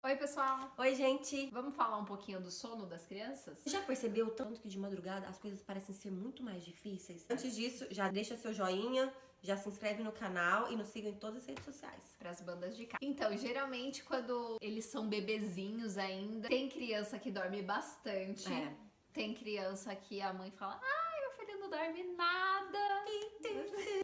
Oi, pessoal! Oi, gente! Vamos falar um pouquinho do sono das crianças? Você já percebeu o tanto que de madrugada as coisas parecem ser muito mais difíceis? Antes disso, já deixa seu joinha, já se inscreve no canal e nos siga em todas as redes sociais. Para as bandas de casa. Então, geralmente quando eles são bebezinhos ainda, tem criança que dorme bastante. Tem criança que a mãe fala, ai, meu filho não dorme nada.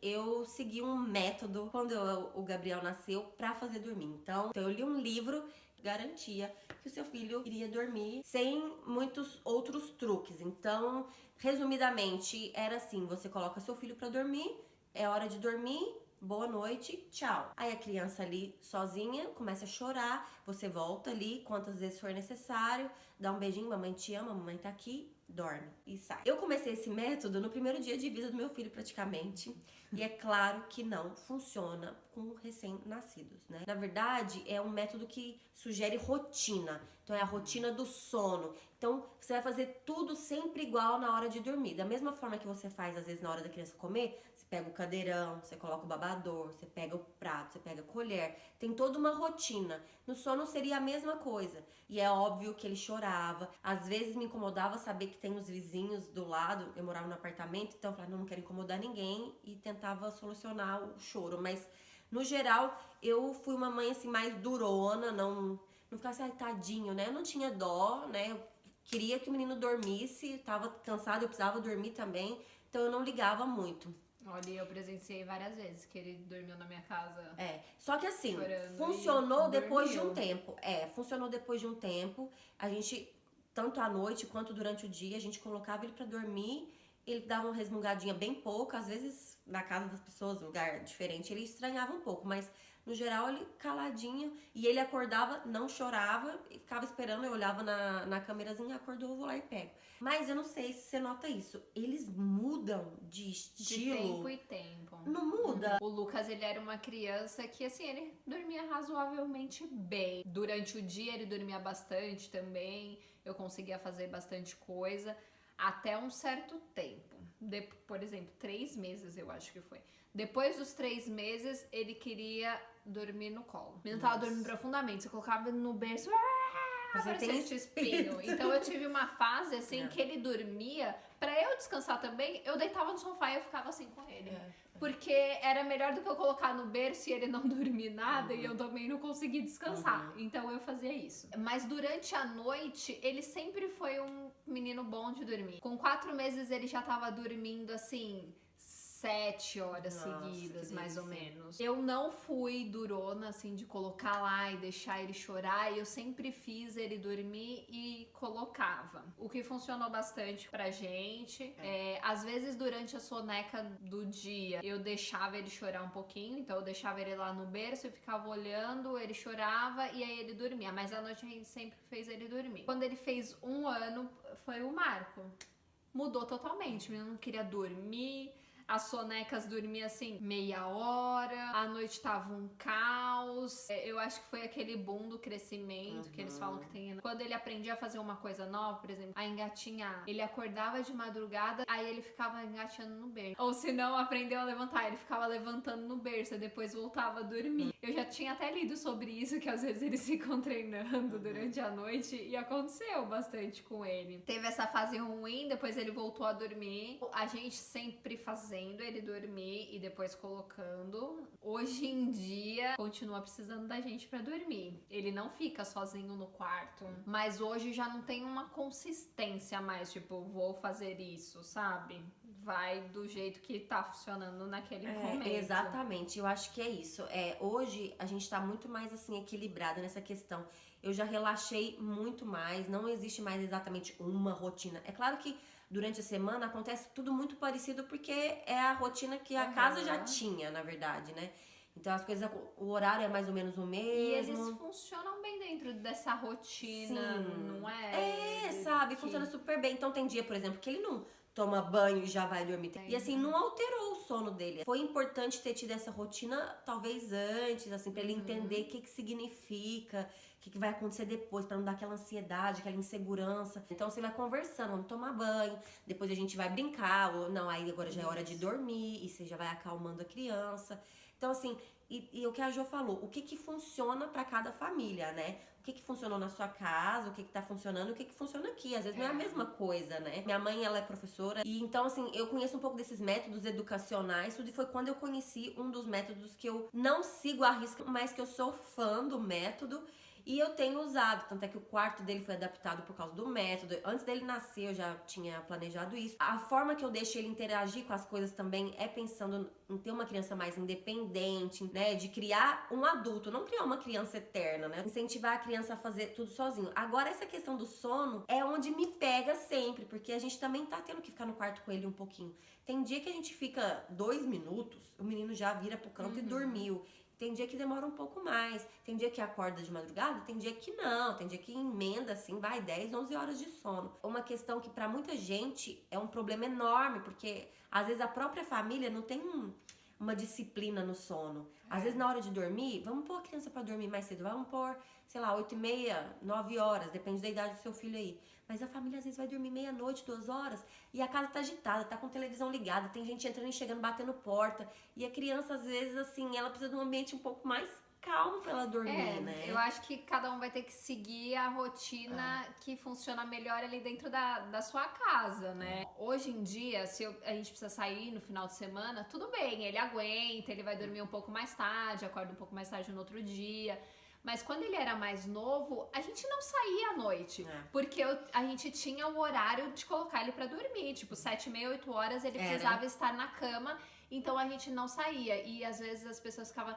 Eu segui um método quando o Gabriel nasceu pra fazer dormir. Então eu li um livro que garantia que o seu filho iria dormir sem muitos outros truques. Então, resumidamente, era assim: você coloca seu filho pra dormir, é hora de dormir, boa noite, tchau. Aí a criança ali sozinha começa a chorar, você volta ali quantas vezes for necessário, dá um beijinho, mamãe te ama, mamãe tá aqui, dorme e sai. Eu comecei esse método no primeiro dia de vida do meu filho praticamente, e é claro que não funciona com recém-nascidos, né? Na verdade, é um método que sugere rotina. Então é a rotina do sono. Então você vai fazer tudo sempre igual na hora de dormir. Da mesma forma que você faz às vezes na hora da criança comer, você pega o cadeirão, você coloca o babador, você pega o prato, você pega a colher. Tem toda uma rotina. No sono seria a mesma coisa. E é óbvio que ele chorava. Às vezes me incomodava saber que tem os vizinhos do lado. Eu morava no apartamento, então eu falava, não quero incomodar ninguém, e tentava solucionar o choro. Mas no geral, eu fui uma mãe assim mais durona, não ficasse, ai, tadinho, né? Eu não tinha dó, né? Eu queria que o menino dormisse, tava cansado, eu precisava dormir também, então eu não ligava muito. Olha, eu presenciei várias vezes que ele dormiu na minha casa. Só que assim, Chorando funcionou e depois de dormiu. um tempo. Funcionou depois de um tempo. A gente, tanto à noite quanto durante o dia, a gente colocava ele pra dormir. Ele dava uma resmungadinha bem pouco, às vezes na casa das pessoas, lugar diferente, ele estranhava um pouco, mas no geral ele caladinho, e ele acordava, não chorava, e ficava esperando, eu olhava na câmerazinha, acordou, eu vou lá e pego. Mas eu não sei se você nota isso, eles mudam de estilo. De tempo e tempo. Não muda? O Lucas, ele era uma criança que, assim, ele dormia razoavelmente bem. Durante o dia ele dormia bastante também, eu conseguia fazer bastante coisa. Até um certo tempo. Por exemplo, 3 meses eu acho que foi. Depois dos 3 meses, ele queria dormir no colo. Ele não tava dormindo profundamente. Você colocava ele no berço. Você tem esse espinho. Então eu tive uma fase assim que ele dormia. Pra eu descansar também, eu deitava no sofá e eu ficava assim com ele. Porque era melhor do que eu colocar no berço e ele não dormir nada e eu também não conseguir descansar. Então eu fazia isso. Mas durante a noite, ele sempre foi um menino bom de dormir. Com 4 meses ele já tava dormindo assim 7 horas seguidas, mais ou menos. Eu não fui durona, assim, de colocar lá e deixar ele chorar. Eu sempre fiz ele dormir e colocava. O que funcionou bastante pra gente. Às vezes, durante a soneca do dia, eu deixava ele chorar um pouquinho. Então, eu deixava ele lá no berço, eu ficava olhando, ele chorava e aí ele dormia. Mas à noite a gente sempre fez ele dormir. Quando ele fez 1 ano, foi o marco. Mudou totalmente. O menino não queria dormir. As sonecas dormiam assim meia hora, à noite tava um caos. Eu acho que foi aquele boom do crescimento que eles falam que tem. Quando ele aprendia a fazer uma coisa nova, por exemplo, a engatinhar, ele acordava de madrugada, aí ele ficava engatinhando no berço. Ou se não, aprendeu a levantar, ele ficava levantando no berço e depois voltava a dormir. Eu já tinha até lido sobre isso, que às vezes eles ficam treinando durante a noite, e aconteceu bastante com ele. Teve essa fase ruim, depois ele voltou a dormir. A gente sempre fazendo ele dormir e depois colocando. Hoje em dia, continua precisando da gente pra dormir. Ele não fica sozinho no quarto, mas hoje já não tem uma consistência mais, tipo, vou fazer isso, sabe? Vai do jeito que tá funcionando naquele momento. Exatamente, eu acho que é isso. Hoje a gente tá muito mais assim equilibrada nessa questão. Eu já relaxei muito mais, não existe mais exatamente uma rotina. É claro que durante a semana acontece tudo muito parecido, porque é a rotina que a casa já tinha, na verdade, né? Então as coisas, o horário é mais ou menos o mesmo. E eles funcionam bem dentro dessa rotina, não é? Sabe? Funciona super bem. Então tem dia, por exemplo, que ele não toma banho e já vai dormir. E assim, não alterou o sono dele. Foi importante ter tido essa rotina, talvez antes, assim, pra ele entender o que significa, o que vai acontecer depois, pra não dar aquela ansiedade, aquela insegurança. Então você vai conversando, vamos tomar banho, depois a gente vai brincar, ou não, aí agora já é hora de dormir, e você já vai acalmando a criança. Então, assim, e o que a Jo falou, o que funciona pra cada família, né? o que funcionou na sua casa, o que tá funcionando, o que funciona aqui. Às vezes não é a mesma coisa, né? Minha mãe, ela é professora e então, assim, eu conheço um pouco desses métodos educacionais. Tudo foi quando eu conheci um dos métodos que eu não sigo à risca, mas que eu sou fã do método. E eu tenho usado, tanto é que o quarto dele foi adaptado por causa do método. Antes dele nascer, eu já tinha planejado isso. A forma que eu deixo ele interagir com as coisas também é pensando em ter uma criança mais independente, né? De criar um adulto, não criar uma criança eterna, né? Incentivar a criança a fazer tudo sozinho. Agora, essa questão do sono é onde me pega sempre, porque a gente também tá tendo que ficar no quarto com ele um pouquinho. Tem dia que a gente fica 2 minutos, o menino já vira pro canto e dormiu. Tem dia que demora um pouco mais, tem dia que acorda de madrugada, tem dia que não, tem dia que emenda assim, vai 10, 11 horas de sono. Uma questão que pra muita gente é um problema enorme, porque às vezes a própria família não tem uma disciplina no sono. Às vezes na hora de dormir, vamos pôr a criança pra dormir mais cedo, vamos pôr, sei lá, 8h30, 9 horas, depende da idade do seu filho aí. Mas a família às vezes vai dormir meia-noite, 2 horas, e a casa tá agitada, tá com televisão ligada, tem gente entrando e chegando, batendo porta. E a criança, às vezes, assim, ela precisa de um ambiente um pouco mais calmo pra ela dormir, né? Eu acho que cada um vai ter que seguir a rotina que funciona melhor ali dentro da sua casa, né? Hoje em dia, se a gente precisa sair no final de semana, tudo bem, ele aguenta, ele vai dormir um pouco mais tarde, acorda um pouco mais tarde no outro dia. Mas quando ele era mais novo, a gente não saía à noite. Porque a gente tinha o horário de colocar ele pra dormir. Tipo, 7h30, 8 horas ele precisava estar na cama. Então a gente não saía. E às vezes as pessoas ficavam,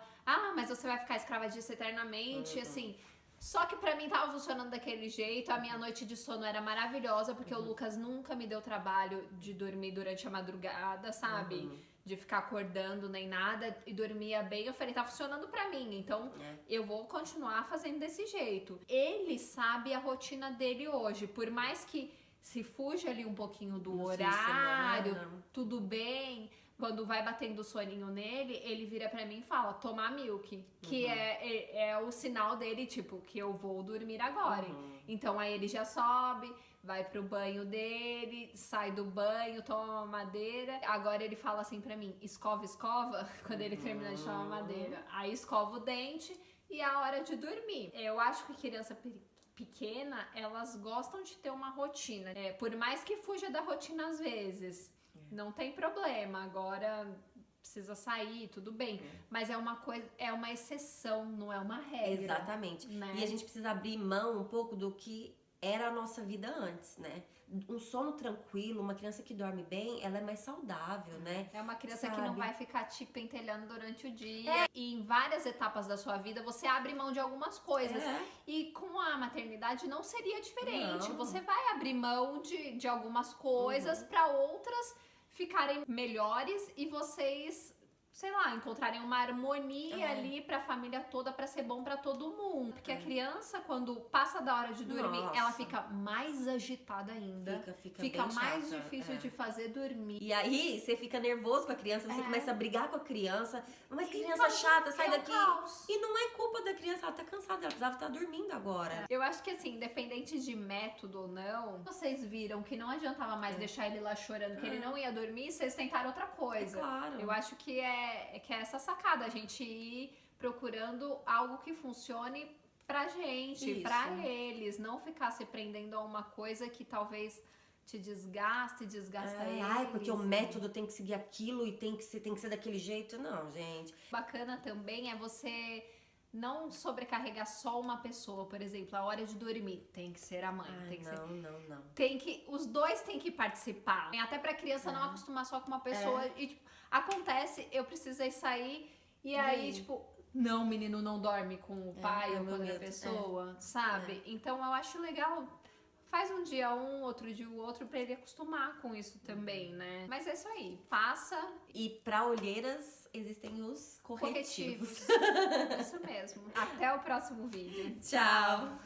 mas você vai ficar escrava disso eternamente, assim. Só que pra mim tava funcionando daquele jeito. A minha noite de sono era maravilhosa, porque o Lucas nunca me deu trabalho de dormir durante a madrugada, sabe? De ficar acordando nem nada, e dormia bem. Eu falei, tá funcionando pra mim, então eu vou continuar fazendo desse jeito. Ele sabe a rotina dele hoje, por mais que se fuja ali um pouquinho do horário, tudo bem. Quando vai batendo o soninho nele, ele vira pra mim e fala, tomar milk. Que é o sinal dele, tipo, que eu vou dormir agora. Então aí ele já sobe, vai pro banho dele, sai do banho, toma uma madeira. Agora ele fala assim pra mim, escova, quando ele termina de tomar madeira. Aí escova o dente e é a hora de dormir. Eu acho que criança pequena, elas gostam de ter uma rotina. Por mais que fuja da rotina às vezes, não tem problema. Agora precisa sair, tudo bem. Mas é uma coisa, é uma exceção, não é uma regra. Exatamente. Né? E a gente precisa abrir mão um pouco do que era a nossa vida antes, né? Um sono tranquilo, uma criança que dorme bem, ela é mais saudável, né? É uma criança que não vai ficar te pentelhando durante o dia. E em várias etapas da sua vida, você abre mão de algumas coisas. E com a maternidade não seria diferente. Não. Você vai abrir mão de algumas coisas para outras ficarem melhores e vocês, sei lá, encontrarem uma harmonia ali pra família toda, pra ser bom pra todo mundo. Porque a criança, quando passa da hora de dormir, ela fica mais agitada ainda. Fica mais chata, difícil de fazer dormir. E aí, você fica nervoso com a criança, você começa a brigar com a criança. Mas criança chata, sai daqui. E não é culpa da criança, ela tá cansada, ela precisava estar dormindo agora. Eu acho que assim, independente de método ou não, vocês viram que não adiantava mais deixar ele lá chorando, que ele não ia dormir, vocês tentaram outra coisa. Claro. Eu acho que é essa sacada, a gente ir procurando algo que funcione pra gente, pra eles, não ficar se prendendo a uma coisa que talvez te desgasta eles. Porque o método tem que seguir aquilo e tem que ser daquele jeito. Não, gente. Bacana também é você não sobrecarregar só uma pessoa, por exemplo, a hora de dormir tem que ser a mãe, não. Os dois têm que participar, até pra criança não acostumar só com uma pessoa e tipo, acontece, eu precisei sair e aí tipo, não, o menino não dorme com o pai ou com outra pessoa, sabe? Então eu acho legal. Faz um dia um, outro dia o outro, pra ele acostumar com isso também, né? Mas é isso aí, passa. E pra olheiras existem os corretivos. Isso mesmo. Até o próximo vídeo. Tchau!